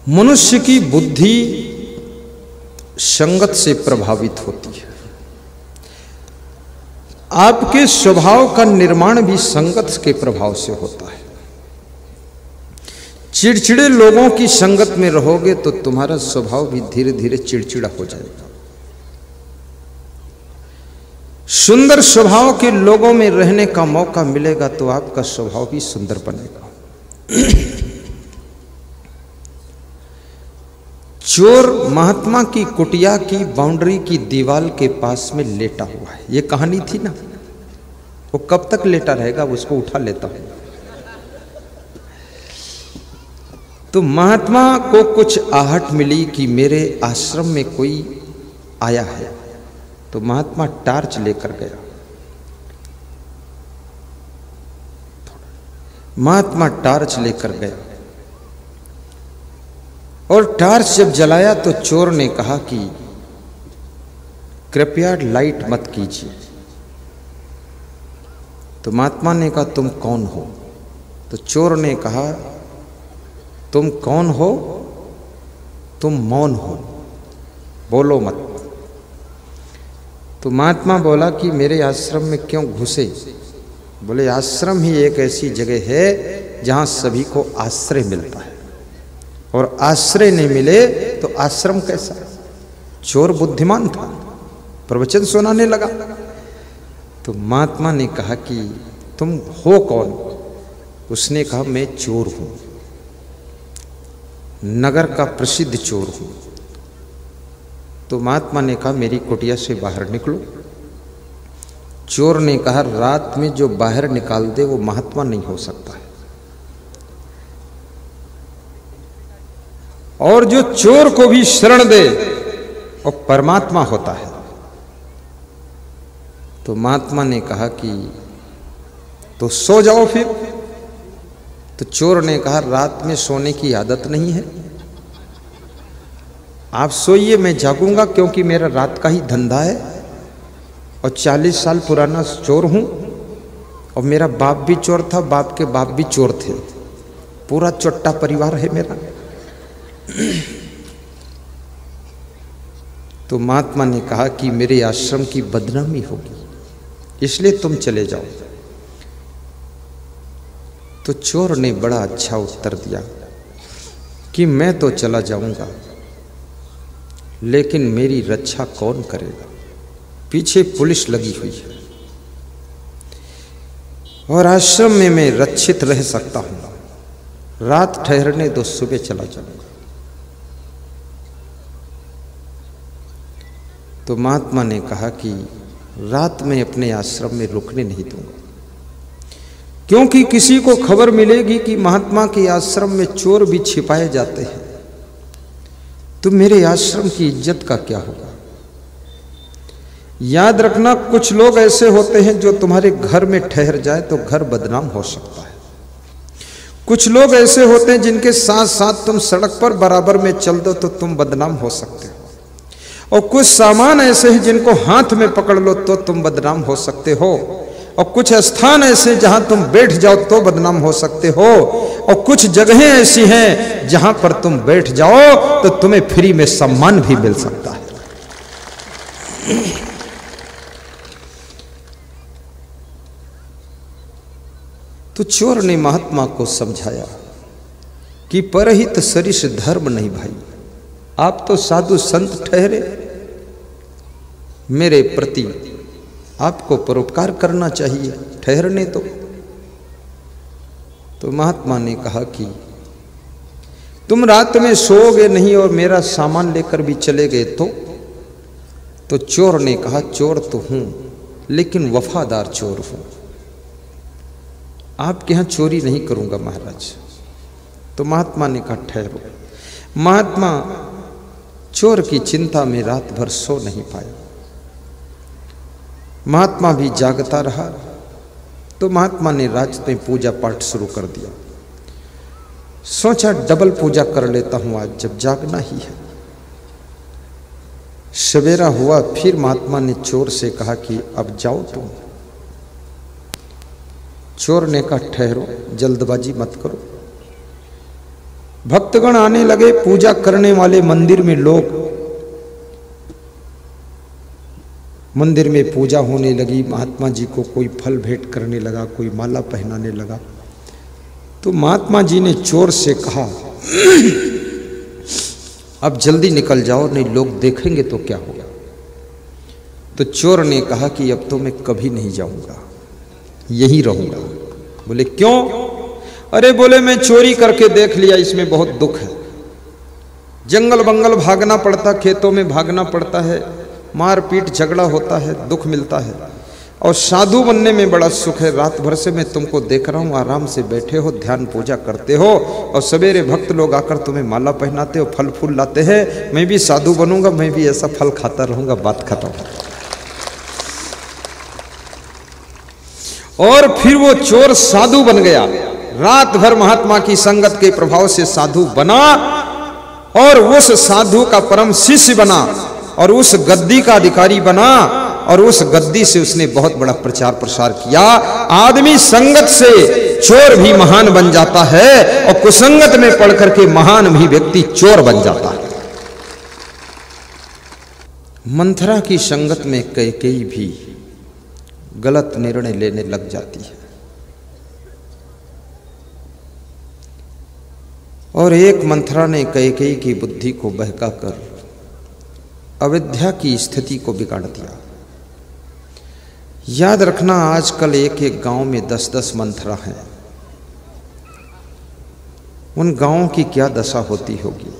मनुष्य की बुद्धि संगत से प्रभावित होती है। आपके स्वभाव का निर्माण भी संगत के प्रभाव से होता है। चिड़चिड़े लोगों की संगत में रहोगे तो तुम्हारा स्वभाव भी धीरे धीरे चिड़चिड़ा हो जाएगा। सुंदर स्वभाव के लोगों में रहने का मौका मिलेगा तो आपका स्वभाव भी सुंदर बनेगा। चोर महात्मा की कुटिया की बाउंड्री की दीवार के पास में लेटा हुआ है। ये कहानी थी ना, वो कब तक लेटा रहेगा, उसको उठा लेता हूं। तो महात्मा को कुछ आहट मिली कि मेरे आश्रम में कोई आया है, तो महात्मा टार्च लेकर गया। महात्मा टार्च लेकर गया और टार्च जब जलाया तो चोर ने कहा कि कृपया लाइट मत कीजिए। तो महात्मा ने कहा तुम कौन हो? तो चोर ने कहा तुम कौन हो? तुम मौन हो, बोलो मत। तो महात्मा बोला कि मेरे आश्रम में क्यों घुसे? बोले आश्रम ही एक ऐसी जगह है जहां सभी को आश्रय मिलता है, और आश्रय नहीं मिले तो आश्रम कैसा? चोर बुद्धिमान था, प्रवचन सुनाने लगा। तो महात्मा ने कहा कि तुम हो कौन? उसने कहा मैं चोर हूं, नगर का प्रसिद्ध चोर हूं। तो महात्मा ने कहा मेरी कुटिया से बाहर निकलो। चोर ने कहा रात में जो बाहर निकाल दे वो महात्मा नहीं हो सकता है, और जो चोर को भी शरण दे वो परमात्मा होता है। तो महात्मा ने कहा कि तो सो जाओ फिर। तो चोर ने कहा रात में सोने की आदत नहीं है, आप सोइए, मैं जागूंगा, क्योंकि मेरा रात का ही धंधा है और 40 साल पुराना चोर हूं, और मेरा बाप भी चोर था, बाप के बाप भी चोर थे, पूरा चोट्टा परिवार है मेरा। तो महात्मा ने कहा कि मेरे आश्रम की बदनामी होगी, इसलिए तुम चले जाओ। तो चोर ने बड़ा अच्छा उत्तर दिया कि मैं तो चला जाऊंगा, लेकिन मेरी रक्षा कौन करेगा? पीछे पुलिस लगी हुई है, और आश्रम में मैं रक्षित रह सकता हूं। रात ठहरने दो, सुबह चला जाऊंगा। तो महात्मा ने कहा कि रात में अपने आश्रम में रुकने नहीं दूंगा, क्योंकि किसी को खबर मिलेगी कि महात्मा के आश्रम में चोर भी छिपाए जाते हैं, तो मेरे आश्रम की इज्जत का क्या होगा? याद रखना, कुछ लोग ऐसे होते हैं जो तुम्हारे घर में ठहर जाए तो घर बदनाम हो सकता है। कुछ लोग ऐसे होते हैं जिनके साथ साथ तुम सड़क पर बराबर में चल दो तो तुम बदनाम हो सकते हो, और कुछ सामान ऐसे हैं जिनको हाथ में पकड़ लो तो तुम बदनाम हो सकते हो, और कुछ स्थान ऐसे जहां तुम बैठ जाओ तो बदनाम हो सकते हो, और कुछ जगहें ऐसी हैं जहां पर तुम बैठ जाओ तो तुम्हें फ्री में सम्मान भी मिल सकता है। तो चोर ने महात्मा को समझाया कि परहित सरिस धर्म नहीं भाई, आप तो साधु संत ठहरे, मेरे प्रति आपको परोपकार करना चाहिए, ठहरने दो। तो महात्मा ने कहा कि तुम रात में सोओगे नहीं और मेरा सामान लेकर भी चले गए तो चोर ने कहा चोर तो हूं, लेकिन वफादार चोर हूं, आपके यहां चोरी नहीं करूंगा महाराज। तो महात्मा ने कहा ठहरो। महात्मा चोर की चिंता में रात भर सो नहीं पाया। महात्मा भी जागता रहा। तो महात्मा ने रात में पूजा पाठ शुरू कर दिया। सोचा डबल पूजा कर लेता हूं आज, जब जागना ही है। सवेरा हुआ, फिर महात्मा ने चोर से कहा कि अब जाओ तुम। चोर ने कहा ठहरो, जल्दबाजी मत करो। भक्तगण आने लगे, पूजा करने वाले मंदिर में लोग, मंदिर में पूजा होने लगी। महात्मा जी को कोई फल भेंट करने लगा, कोई माला पहनाने लगा। तो महात्मा जी ने चोर से कहा, अब जल्दी निकल जाओ, नहीं लोग देखेंगे तो क्या होगा। तो चोर ने कहा कि अब तो मैं कभी नहीं जाऊंगा, यहीं रहूंगा। बोले क्यों? अरे बोले मैं चोरी करके देख लिया, इसमें बहुत दुख है। जंगल बंगल भागना पड़ता, खेतों में भागना पड़ता है, मारपीट झगड़ा होता है, दुख मिलता है। और साधु बनने में बड़ा सुख है। रात भर से मैं तुमको देख रहा हूँ, आराम से बैठे हो, ध्यान पूजा करते हो, और सवेरे भक्त लोग आकर तुम्हें माला पहनाते हो, फल फूल लाते हैं। मैं भी साधु बनूंगा, मैं भी ऐसा फल खाता रहूंगा। बात खत्म। और फिर वो चोर साधु बन गया। रात भर महात्मा की संगत के प्रभाव से साधु बना, और उस साधु का परम शिष्य बना, और उस गद्दी का अधिकारी बना, और उस गद्दी से उसने बहुत बड़ा प्रचार प्रसार किया। आदमी संगत से चोर भी महान बन जाता है, और कुसंगत में पड़ करके महान भी व्यक्ति चोर बन जाता है। मंथरा की संगत में कैकेयी भी गलत निर्णय लेने लग जाती है, और एक मंथरा ने कैकेयी की बुद्धि को बहकाकर अविद्या की स्थिति को बिगाड़ दिया। याद रखना, आजकल एक एक गांव में 10-10 मंथरा हैं। उन गांवों की क्या दशा होती होगी।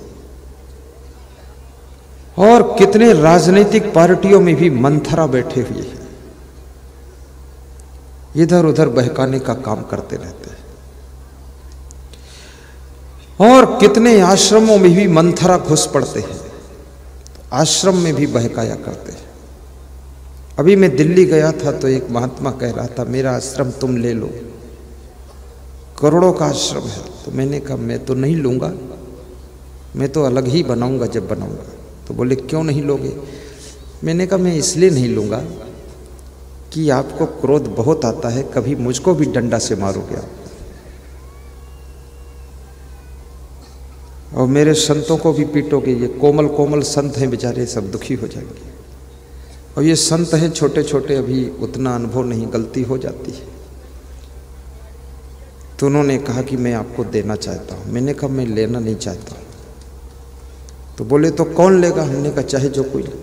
और कितने राजनीतिक पार्टियों में भी मंथरा बैठे हुए हैं, इधर उधर बहकाने का काम करते रहते हैं। और कितने आश्रमों में भी मंथरा घुस पड़ते हैं, आश्रम में भी बहकाया करते हैं। अभी मैं दिल्ली गया था तो एक महात्मा कह रहा था, मेरा आश्रम तुम ले लो, करोड़ों का आश्रम है। तो मैंने कहा मैं तो नहीं लूँगा, मैं तो अलग ही बनाऊंगा जब बनाऊंगा। तो बोले क्यों नहीं लोगे? मैंने कहा मैं इसलिए नहीं लूँगा कि आपको क्रोध बहुत आता है, कभी मुझको भी डंडा से मारोगे आप, और मेरे संतों को भी पीटोगे। ये कोमल कोमल संत हैं बेचारे, सब दुखी हो जाएंगे। और ये संत हैं छोटे छोटे, अभी उतना अनुभव नहीं, गलती हो जाती है। तो उन्होंने कहा कि मैं आपको देना चाहता हूँ। मैंने कहा मैं लेना नहीं चाहता। तो बोले तो कौन लेगा? हमने कहा चाहे जो कोई ले।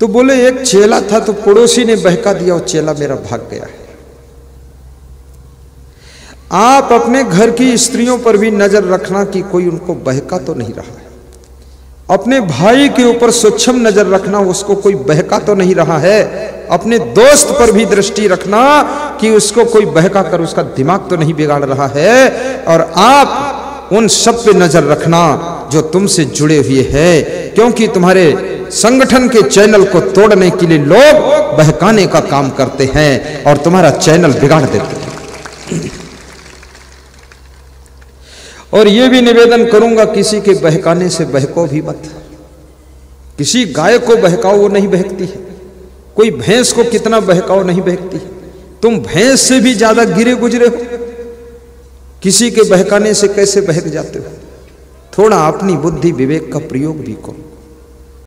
तो बोले एक चेला था, तो पड़ोसी ने बहका दिया और चेला मेरा भाग गया है। आप अपने घर की स्त्रियों पर भी नजर रखना कि कोई उनको बहका तो नहीं रहा है। अपने भाई के ऊपर सूक्ष्म नजर रखना, उसको कोई बहका तो नहीं रहा है। अपने दोस्त पर भी दृष्टि रखना कि उसको कोई बहका कर उसका दिमाग तो नहीं बिगाड़ रहा है। और आप उन सब पे नजर रखना जो तुमसे जुड़े हुए हैं, क्योंकि तुम्हारे संगठन के चैनल को तोड़ने के लिए लोग बहकाने का काम करते हैं और तुम्हारा चैनल बिगाड़ देते हैं। और ये भी निवेदन करूंगा, किसी के बहकाने से बहको भी मत। किसी गाय को बहकाओ, वो नहीं बहकती है। कोई भैंस को कितना बहकाओ, नहीं बहकती है। तुम भैंस से भी ज्यादा गिरे गुजरे हो, किसी के बहकाने से कैसे बहक जाते हो। थोड़ा अपनी बुद्धि विवेक का प्रयोग भी करो।